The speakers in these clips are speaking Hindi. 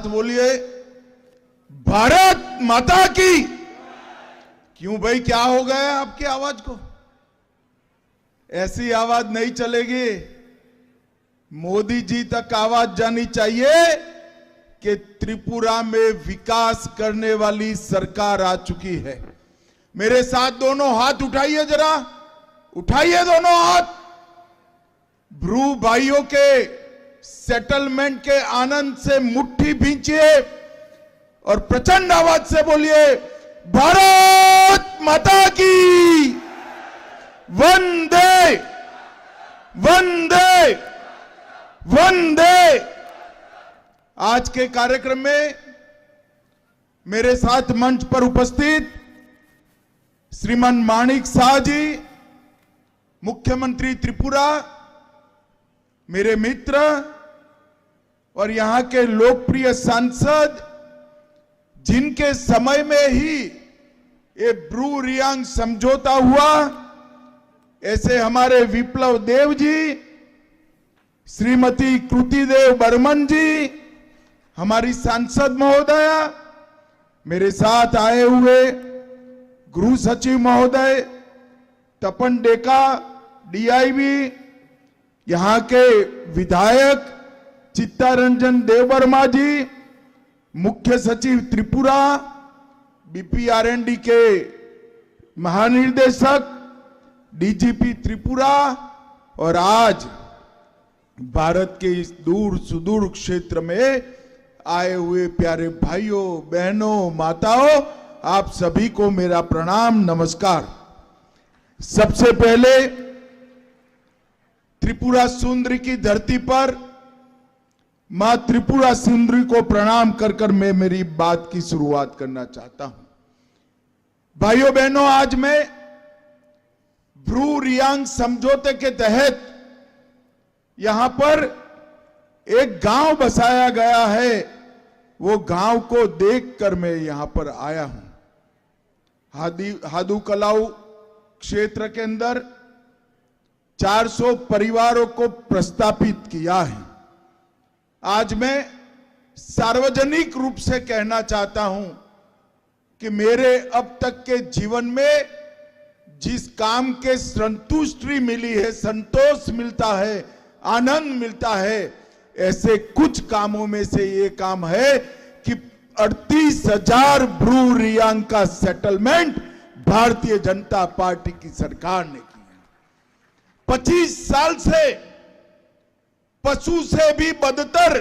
बोलिए भारत माता की। क्यों भाई, क्या हो गया है आपकी आवाज को? ऐसी आवाज नहीं चलेगी। मोदी जी तक आवाज जानी चाहिए कि त्रिपुरा में विकास करने वाली सरकार आ चुकी है। मेरे साथ दोनों हाथ उठाइए, जरा उठाइए दोनों हाथ। ब्रू भाइयों के सेटलमेंट के आनंद से मुट्ठी भींचिए और प्रचंड आवाज से बोलिए भारत माता की। वंदे वंदे वंदे। आज के कार्यक्रम में मेरे साथ मंच पर उपस्थित श्रीमान माणिक शाह जी, मुख्यमंत्री त्रिपुरा, मेरे मित्र और यहां के लोकप्रिय सांसद, जिनके समय में ही ये ब्रू रियांग समझौता हुआ, ऐसे हमारे विप्लव देव जी, श्रीमती कृति देव बर्मन जी, हमारी सांसद महोदया, मेरे साथ आए हुए गृह सचिव महोदय तपन डेका डीआईबी, यहां के विधायक चित्तारंजन देववर्मा जी, मुख्य सचिव त्रिपुरा, बीपीआरएनडी के महानिर्देशक, डीजीपी त्रिपुरा, और आज भारत के इस दूर सुदूर क्षेत्र में आए हुए प्यारे भाइयों बहनों माताओं, आप सभी को मेरा प्रणाम नमस्कार। सबसे पहले त्रिपुरा सुंदरी की धरती पर मां त्रिपुरा सुंदरी को प्रणाम कर कर मैं मेरी बात की शुरुआत करना चाहता हूं। भाइयों बहनों, आज मैं ब्रू रियांग समझौते के तहत यहां पर एक गांव बसाया गया है, वो गांव को देखकर मैं यहां पर आया हूं। हादू कलाऊ क्षेत्र के अंदर 400 परिवारों को प्रस्तापित किया है। आज मैं सार्वजनिक रूप से कहना चाहता हूं कि मेरे अब तक के जीवन में जिस काम के संतुष्टि मिली है, संतोष मिलता है, आनंद मिलता है, ऐसे कुछ कामों में से ये काम है कि 38,000 ब्रू रियांग का सेटलमेंट भारतीय जनता पार्टी की सरकार ने किया। 25 साल से पशु से भी बदतर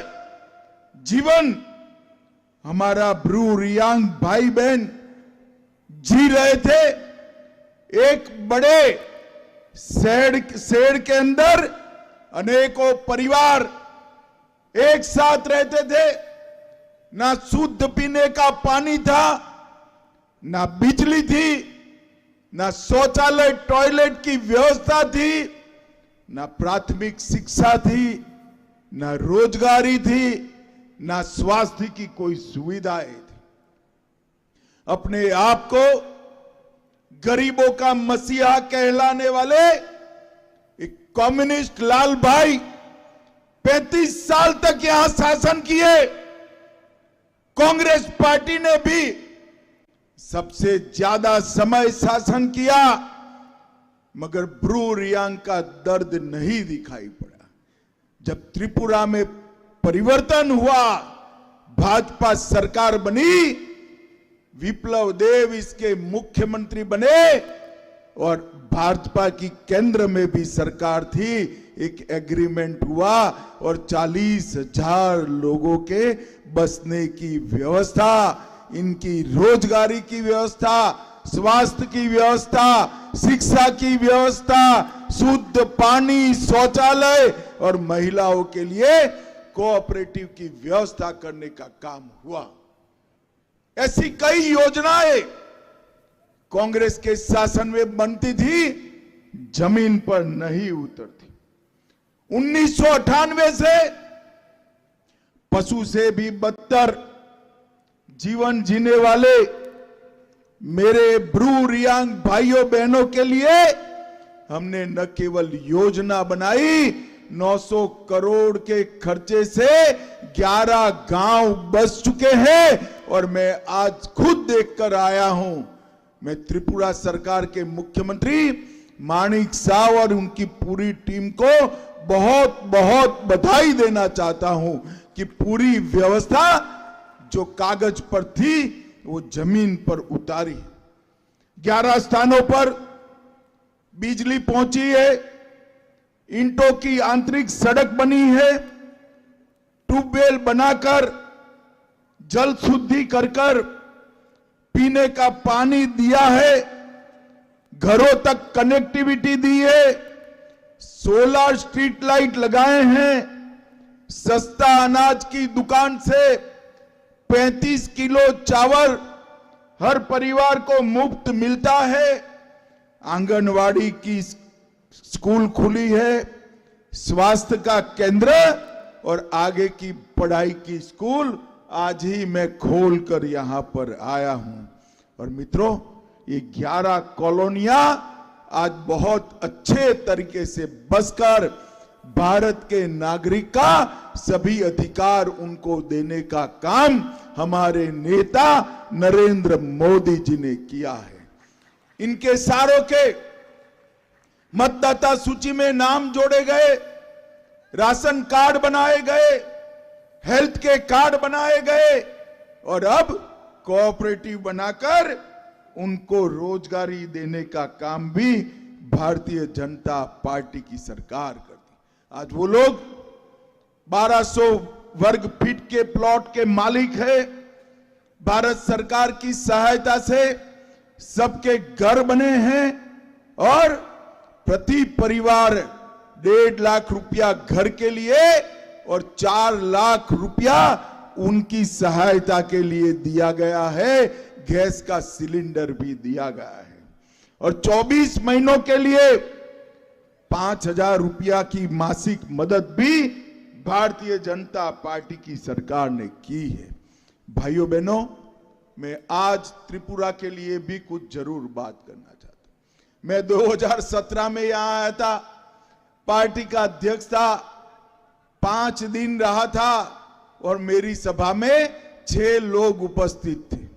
जीवन हमारा ब्रू रियांग भाई बहन जी रहे थे। एक बड़े शेड के अंदर अनेकों परिवार एक साथ रहते थे। ना शुद्ध पीने का पानी था, ना बिजली थी, ना शौचालय टॉयलेट की व्यवस्था थी, ना प्राथमिक शिक्षा थी, ना रोजगारी थी, ना स्वास्थ्य की कोई सुविधाएं थी। अपने आप को गरीबों का मसीहा कहलाने वाले एक कम्युनिस्ट लाल भाई 35 साल तक यहां शासन किए। कांग्रेस पार्टी ने भी सबसे ज्यादा समय शासन किया, मगर ब्रू रियांग का दर्द नहीं दिखाई पड़ा। जब त्रिपुरा में परिवर्तन हुआ, भाजपा सरकार बनी, विप्लव देव इसके मुख्यमंत्री बने और भाजपा की केंद्र में भी सरकार थी, एक एग्रीमेंट हुआ और 40,000 लोगों के बसने की व्यवस्था, इनकी रोजगारी की व्यवस्था, स्वास्थ्य की व्यवस्था, शिक्षा की व्यवस्था, शुद्ध पानी, शौचालय और महिलाओं के लिए कोऑपरेटिव की व्यवस्था करने का काम हुआ। ऐसी कई योजनाएं कांग्रेस के शासन में बनती थी, जमीन पर नहीं उतरती। 1998 से पशु से भी बदतर जीवन जीने वाले मेरे ब्रू रियांग भाइयों बहनों के लिए हमने न केवल योजना बनाई, 900 करोड़ के खर्चे से 11 गांव बस चुके हैं और मैं आज खुद देखकर आया हूं। मैं त्रिपुरा सरकार के मुख्यमंत्री माणिक साव और उनकी पूरी टीम को बहुत बहुत बधाई देना चाहता हूं कि पूरी व्यवस्था जो कागज पर थी वो जमीन पर उतारी। 11 स्थानों पर बिजली पहुंची है, ईंटों की आंतरिक सड़क बनी है, ट्यूबवेल बनाकर जल शुद्धि कर पीने का पानी दिया है, घरों तक कनेक्टिविटी दी है, सोलर स्ट्रीट लाइट लगाए हैं, सस्ता अनाज की दुकान से 35 किलो चावल हर परिवार को मुफ्त मिलता है, आंगनवाड़ी की स्कूल खुली है, स्वास्थ्य का केंद्र और आगे की पढ़ाई की स्कूल आज ही मैं खोलकर यहां पर आया हूं। और मित्रों, ये 11 कॉलोनियां आज बहुत अच्छे तरीके से बसकर भारत के नागरिक का सभी अधिकार उनको देने का काम हमारे नेता नरेंद्र मोदी जी ने किया है। इनके सारों के मतदाता सूची में नाम जोड़े गए, राशन कार्ड बनाए गए, हेल्थ के कार्ड बनाए गए और अब कोऑपरेटिव बनाकर उनको रोजगारी देने का काम भी भारतीय जनता पार्टी की सरकार करती। आज वो लोग 1200 वर्ग फीट के प्लॉट के मालिक है। भारत सरकार की सहायता से सबके घर बने हैं और प्रति परिवार 1.5 लाख रुपया घर के लिए और 4 लाख रुपया उनकी सहायता के लिए दिया गया है। गैस का सिलेंडर भी दिया गया है और 24 महीनों के लिए 5,000 रुपया की मासिक मदद भी भारतीय जनता पार्टी की सरकार ने की है। भाइयों बहनों, मैं आज त्रिपुरा के लिए भी कुछ जरूर बात करना चाहता हूं। मैं 2017 में यहां आया था, पार्टी का अध्यक्ष था, 5 दिन रहा था और मेरी सभा में 6 लोग उपस्थित थे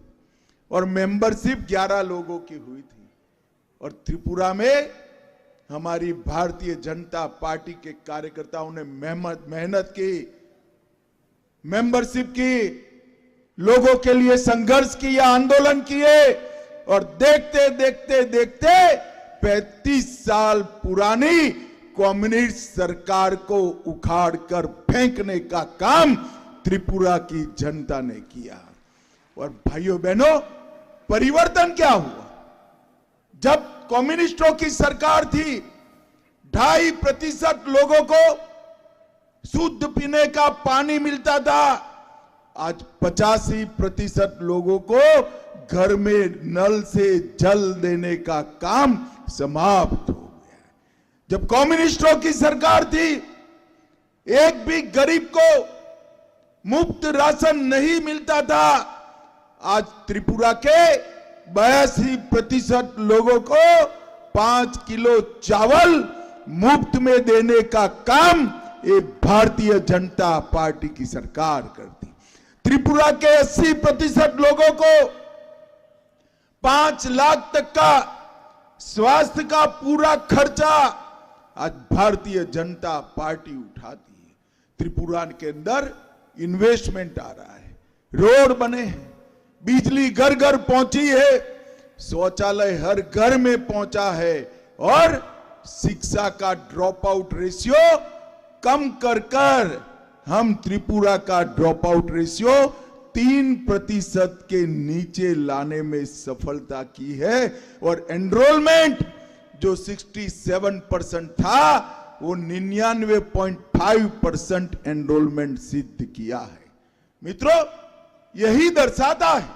और मेंबरशिप 11 लोगों की हुई थी। और त्रिपुरा में हमारी भारतीय जनता पार्टी के कार्यकर्ताओं ने मेहनत की, मेंबरशिप की, लोगों के लिए संघर्ष किया, आंदोलन किए और देखते देखते देखते 35 साल पुरानी कम्युनिस्ट सरकार को उखाड़कर फेंकने का काम त्रिपुरा की जनता ने किया। और भाइयों बहनों, परिवर्तन क्या हुआ? जब कम्युनिस्टों की सरकार थी, 2.5% लोगों को शुद्ध पीने का पानी मिलता था। आज 85% लोगों को घर में नल से जल देने का काम समाप्त हो गया। जब कम्युनिस्टों की सरकार थी, एक भी गरीब को मुफ्त राशन नहीं मिलता था। आज त्रिपुरा के 82% लोगों को 5 किलो चावल मुफ्त में देने का काम ये भारतीय जनता पार्टी की सरकार करती। त्रिपुरा के 80% लोगों को 5 लाख तक का स्वास्थ्य का पूरा खर्चा आज भारतीय जनता पार्टी उठाती है। त्रिपुरा के अंदर इन्वेस्टमेंट आ रहा है, रोड बने हैं, बिजली घर घर पहुंची है, शौचालय हर घर में पहुंचा है और शिक्षा का ड्रॉप आउट रेशियो कम कर हम त्रिपुरा का ड्रॉप आउट रेशियो 3% के नीचे लाने में सफलता की है और एनरोलमेंट जो 67% था वो 99.5% एनरोलमेंट सिद्ध किया है। मित्रों, यही दर्शाता है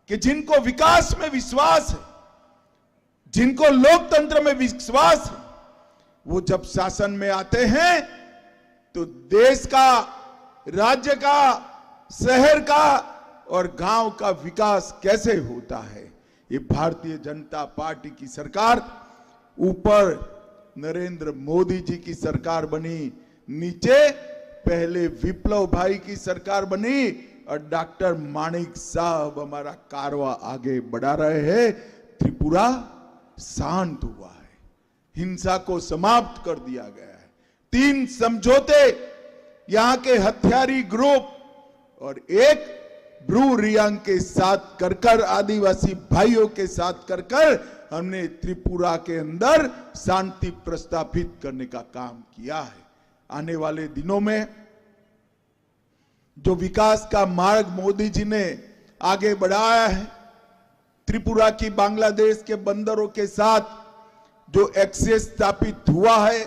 कि जिनको विकास में विश्वास है, जिनको लोकतंत्र में विश्वास है, वो जब शासन में आते हैं तो देश का, राज्य का, शहर का और गांव का विकास कैसे होता है, ये भारतीय जनता पार्टी की सरकार ऊपर नरेंद्र मोदी जी की सरकार बनी, नीचे पहले विप्लव भाई की सरकार बनी और डॉक्टर माणिक साहब हमारा कारवा आगे बढ़ा रहे हैं। त्रिपुरा शांत हुआ है, हिंसा को समाप्त कर दिया गया है। 3 समझौते यहां के हथियारी ग्रुप और एक ब्रू रियांग के साथ कर आदिवासी भाइयों के साथ कर हमने त्रिपुरा के अंदर शांति प्रस्थापित करने का काम किया है। आने वाले दिनों में जो विकास का मार्ग मोदी जी ने आगे बढ़ाया है, त्रिपुरा की बांग्लादेश के बंदरों के साथ जो एक्सेस स्थापित हुआ है,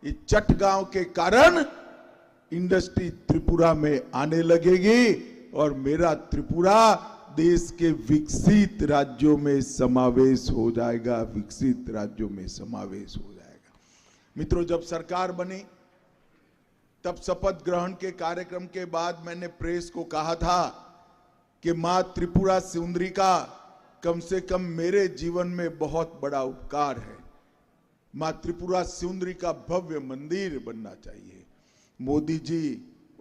ये चटगांव के कारण इंडस्ट्री त्रिपुरा में आने लगेगी और मेरा त्रिपुरा देश के विकसित राज्यों में समावेश हो जाएगा, विकसित राज्यों में समावेश हो जाएगा। मित्रों, जब सरकार बनी तब शपथ ग्रहण के कार्यक्रम के बाद मैंने प्रेस को कहा था कि मां त्रिपुरा सुंदरी का कम से कम मेरे जीवन में बहुत बड़ा उपकार है। मां त्रिपुरा सुंदरी का भव्य मंदिर बनना चाहिए। मोदी जी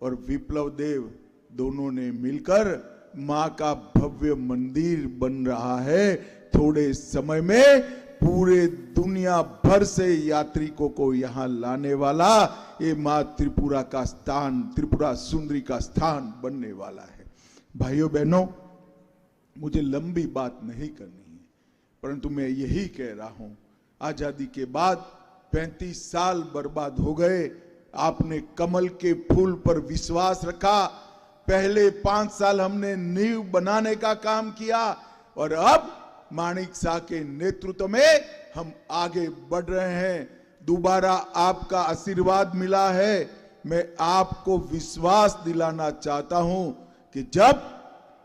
और विप्लव देव दोनों ने मिलकर मां का भव्य मंदिर बन रहा है। थोड़े समय में पूरे दुनिया भर से यात्रिकों को यहां लाने वाला ये मां त्रिपुरा का स्थान, त्रिपुरा सुंदरी का स्थान बनने वाला है। भाइयों बहनों, मुझे लंबी बात नहीं करनी है, परंतु मैं यही कह रहा हूं, आजादी के बाद 35 साल बर्बाद हो गए। आपने कमल के फूल पर विश्वास रखा। पहले 5 साल हमने नींव बनाने का काम किया और अब माणिक शाह के नेतृत्व में हम आगे बढ़ रहे हैं। दोबारा आपका आशीर्वाद मिला है। मैं आपको विश्वास दिलाना चाहता हूं कि जब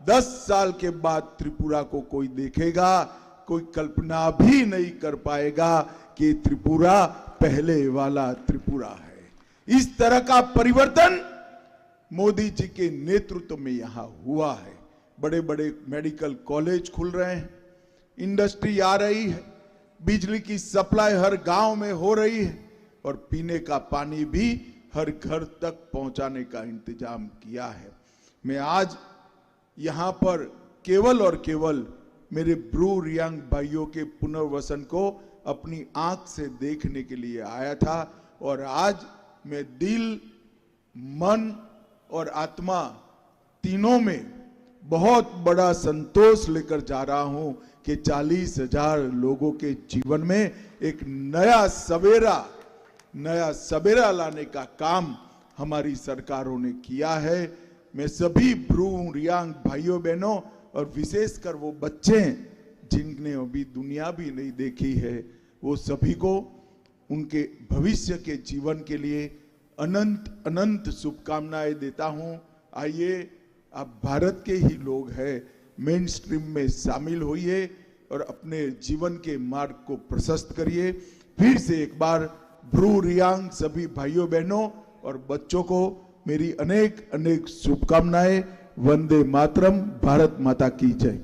10 साल के बाद त्रिपुरा को कोई देखेगा, कोई कल्पना भी नहीं कर पाएगा कि त्रिपुरा पहले वाला त्रिपुरा है। इस तरह का परिवर्तन मोदी जी के नेतृत्व में यहां हुआ है। बड़े बड़े मेडिकल कॉलेज खुल रहे हैं, इंडस्ट्री आ रही है, बिजली की सप्लाई हर गांव में हो रही है और पीने का पानी भी हर घर तक पहुंचाने का इंतजाम किया है। मैं आज यहां पर केवल और केवल मेरे ब्रू रियांग भाइयों के पुनर्वसन को अपनी आंख से देखने के लिए आया था और आज मैं दिल, मन और आत्मा तीनों में बहुत बड़ा संतोष लेकर जा रहा हूं कि 40,000 लोगों के जीवन में एक नया सवेरा लाने का काम हमारी सरकारों ने किया है। मैं सभी ब्रू रियांग भाइयों बहनों और विशेषकर वो बच्चे जिनने अभी दुनिया भी नहीं देखी है, वो सभी को उनके भविष्य के जीवन के लिए अनंत अनंत शुभकामनाएं देता हूं। आइए, आप भारत के ही लोग हैं, मेन स्ट्रीम में शामिल होइए और अपने जीवन के मार्ग को प्रशस्त करिए। फिर से एक बार ब्रू रियांग सभी भाइयों बहनों और बच्चों को मेरी अनेक अनेक शुभकामनाएं। वंदे मातरम। भारत माता की जय।